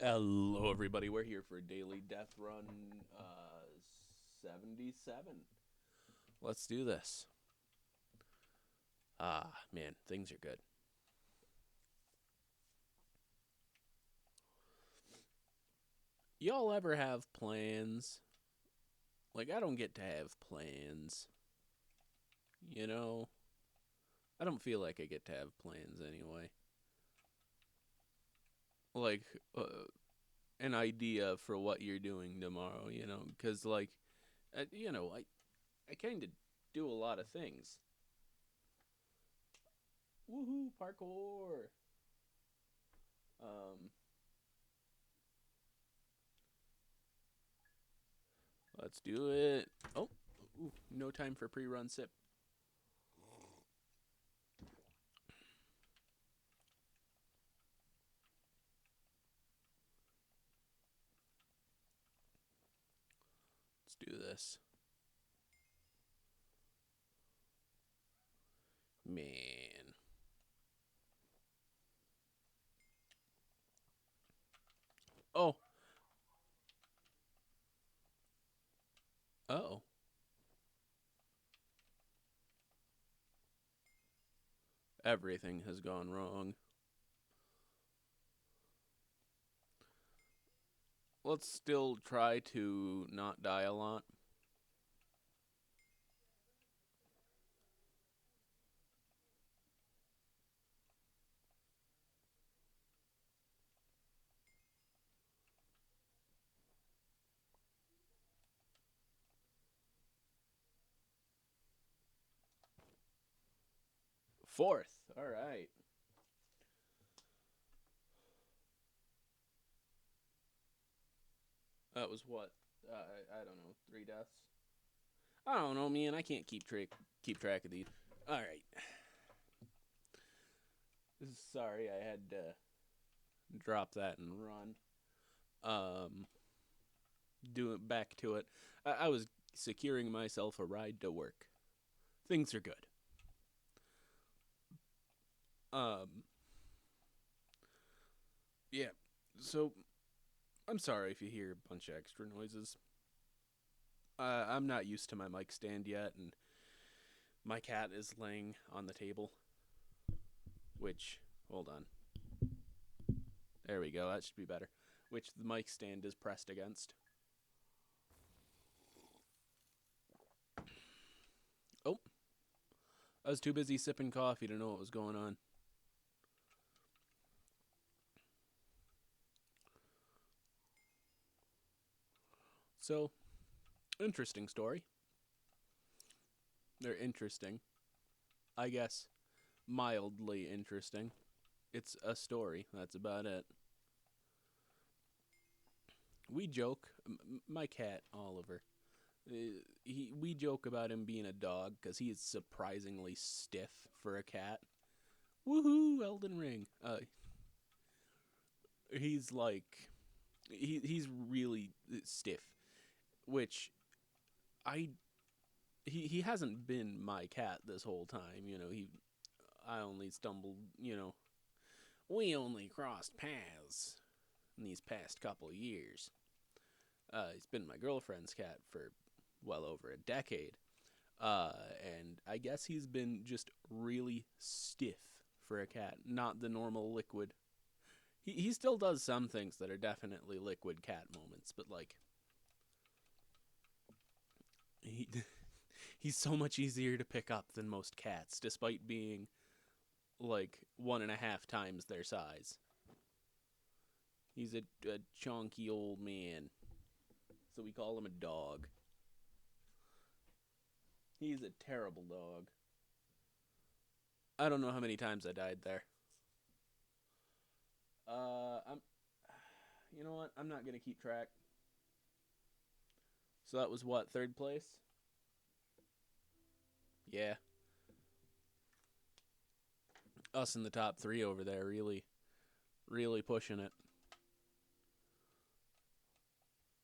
Hello, everybody. We're here for Daily Deathrun 77. Let's do this. Man, things are good. Y'all ever have plans? Like, I don't get to have plans. You know? I don't feel like I get to have plans anyway. Like, an idea for what you're doing tomorrow, you know? Because, like, I kind of do a lot of things. Woohoo, parkour! Um, let's do it. Oh, ooh, no time for pre-run sip. Let's do this. Man. Oh. Oh. Everything has gone wrong. Let's still try to not die a lot. Fourth. All right. That was what? I don't know. 3 deaths. I don't know, man. I can't keep track of these. All right. Sorry, I had to drop that and run. Um, do it back to it. I was securing myself a ride to work. Things are good. Um, yeah. So I'm sorry if you hear a bunch of extra noises. I'm not used to my mic stand yet, and my cat is laying on the table. Which, hold on. There we go. That should be better. Which the mic stand is pressed against. Oh, I was too busy sipping coffee to know what was going on. So, interesting story. They're interesting. I guess mildly interesting. It's a story. That's about it. We joke. My cat, Oliver. We joke about him being a dog because he is surprisingly stiff for a cat. Woohoo, Elden Ring. He's like he's really stiff, which I he hasn't been my cat this whole time. I only stumbled. We only crossed paths in these past couple years. He's been my girlfriend's cat for well over a decade. And I guess he's been just really stiff for a cat, not the normal liquid. He still does some things that are definitely liquid cat moments, but like he he's so much easier to pick up than most cats, despite being like 1.5 times their size. He's a chunky old man, so we call him a dog. He's a terrible dog. I don't know how many times I died there. I'm. You know what? I'm not gonna keep track. So that was what, third place? Yeah, us in the top three over there, really, really pushing it.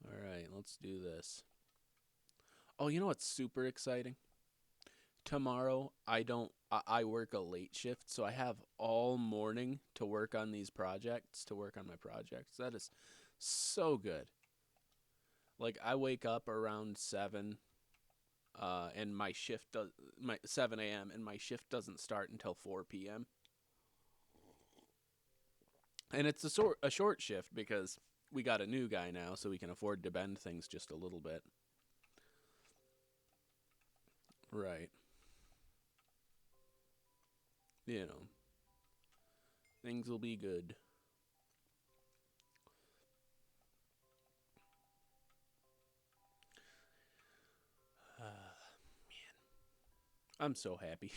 All right, let's do this. Oh, you know what's super exciting? tomorrow I don't I work a late shift, so I have all morning to work on these projects, to work on my projects. That is so good. Like I wake up around 7 and my shift does my 7 a.m. and my shift doesn't start until 4 p.m. And it's a short shift because we got a new guy now, so we can afford to bend things just a little bit. Right. You know, things will be good. I'm so happy.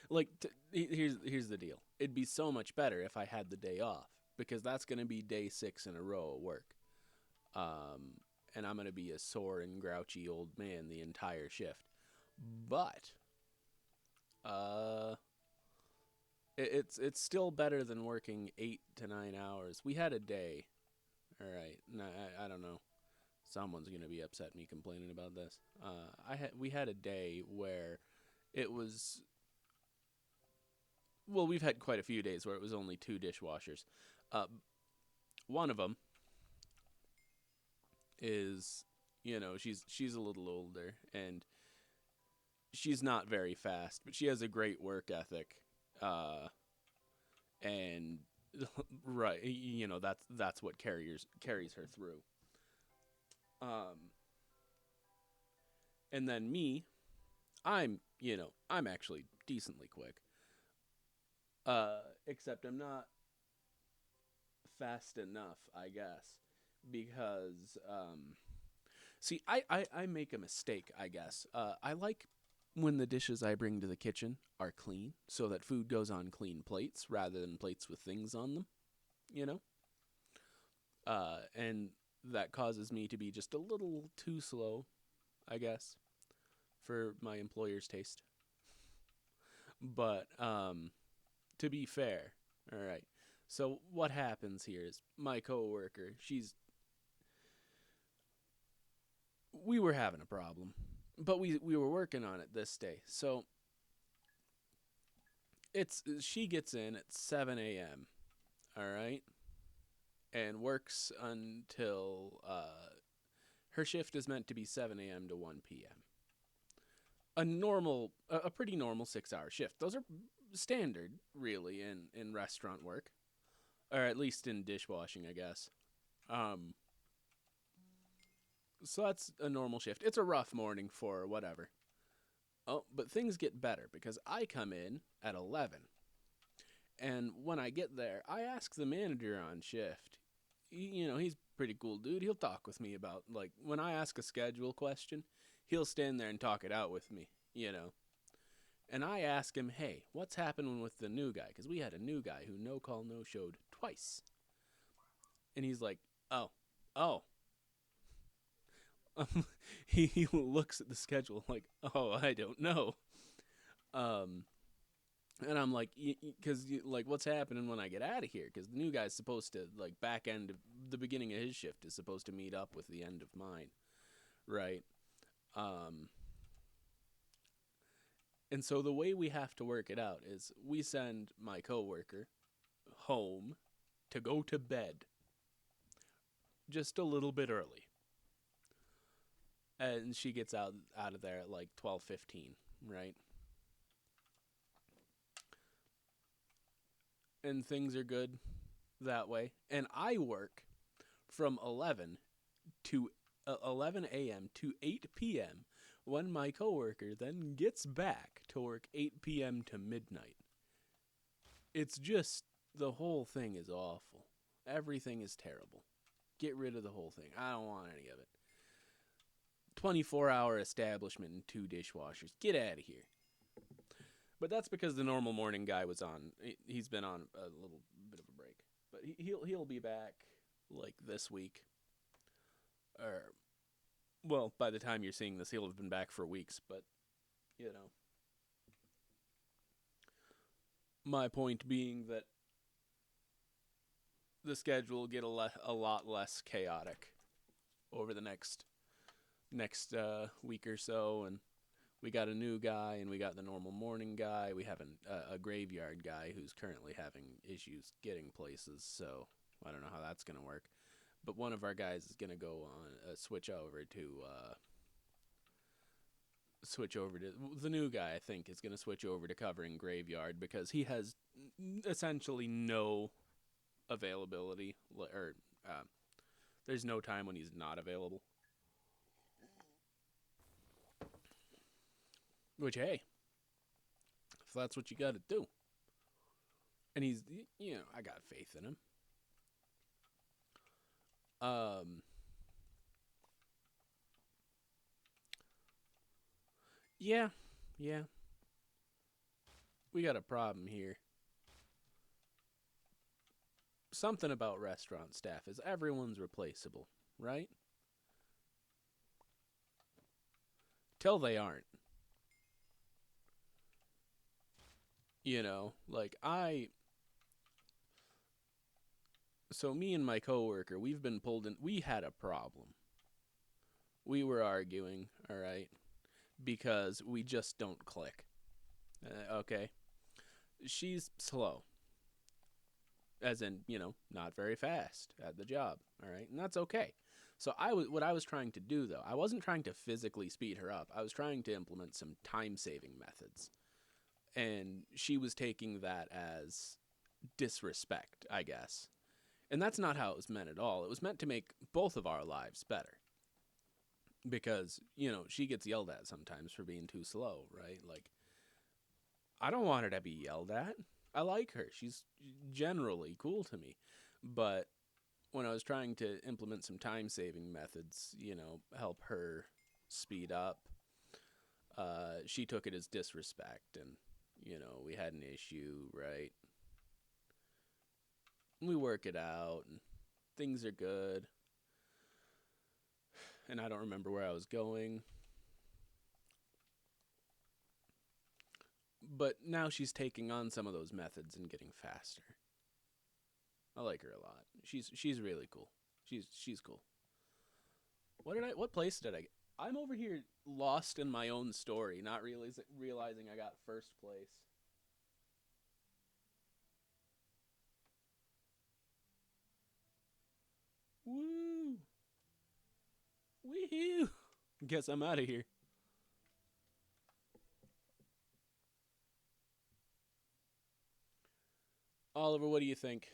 Like here's the deal. It'd be so much better if I had the day off because that's going to be day 6 in a row at work. Um and I'm going to be a sore and grouchy old man the entire shift. But uh it's still better than working 8 to 9 hours. We had a day. All right. No, I don't know. Someone's going to be upset me complaining about this. We had a day where it was, well, we've had quite a few days where it was only 2 dishwashers. Uh, one of them is, she's a little older and she's not very fast, but she has a great work ethic. And right, that's what carries her through. Um, and then me, I'm actually decently quick. Except I'm not fast enough, I guess, because see, I make a mistake, I guess. I like when the dishes I bring to the kitchen are clean, so that food goes on clean plates rather than plates with things on them. You know, and that causes me to be just a little too slow, I guess, for my employer's taste. But to be fair, all right. So what happens here is my coworker, we were having a problem, but we were working on it this day. So it's she gets in at 7 a.m. All right, and works until her shift is meant to be 7 a.m. to 1 p.m. A pretty normal 6 hour shift. Those are standard, really, in restaurant work, or at least in dishwashing, I guess. Um, so that's a normal shift. It's a rough morning for whatever. Oh, but things get better because I come in at 11. And when I get there, I ask the manager on shift. He's a pretty cool dude. He'll talk with me about, like, when I ask a schedule question, he'll stand there and talk it out with me. And I ask him, hey, what's happening with the new guy? Because we had a new guy who no call, no showed twice. And he's like, oh, oh. He looks at the schedule like, oh, I don't know. Um, and I'm like, because like, what's happening when I get out of here? Because the new guy's supposed to like back end the beginning of his shift is supposed to meet up with the end of mine, right? Um, and so the way we have to work it out is we send my coworker home to go to bed just a little bit early, and she gets out of there at like 12:15, right? And things are good that way. And I work from 11 a.m. to 8 p.m. when my coworker then gets back to work 8 p.m. to midnight. It's just the whole thing is awful. Everything is terrible. Get rid of the whole thing. I don't want any of it. 24-hour establishment and 2 dishwashers. Get out of here. But that's because the normal morning guy was on. He's been on a little bit of a break, but he'll be back like this week, or well, by the time you're seeing this, he'll have been back for weeks. But you know, my point being that the schedule will get a lot less chaotic over the next week or so, and We got a new guy, and we got the normal morning guy. We have a graveyard guy who's currently having issues getting places, so I don't know how that's going to work. But one of our guys is going to go on switch over to the new guy. I think is going to switch over to covering graveyard because he has essentially no availability, or there's no time when he's not available. Which, hey, if that's what you got to do, and he's, I got faith in him. Um, yeah, yeah, we got a problem here. Something about restaurant staff is everyone's replaceable, right? Till they aren't. Like so me and my coworker, we've been pulled in. We had a problem. We were arguing, all right, because we just don't click. Okay, she's slow, as in not very fast at the job. All right, and that's okay. So what I was trying to do though, I wasn't trying to physically speed her up. I was trying to implement some time saving methods, and she was taking that as disrespect, I guess. And that's not how it was meant at all. It was meant to make both of our lives better. Because, she gets yelled at sometimes for being too slow, right? Like, I don't want her to be yelled at. I like her. She's generally cool to me. But when I was trying to implement some time saving methods, help her speed up, she took it as disrespect. And, we had an issue, right? We work it out, and things are good. And I don't remember where I was going. But now she's taking on some of those methods and getting faster. I like her a lot. She's really cool. She's cool. What place did I get? I'm over here lost in my own story, not realizing I got first place. Woo! Woohoo! Guess I'm out of here. Oliver, what do you think?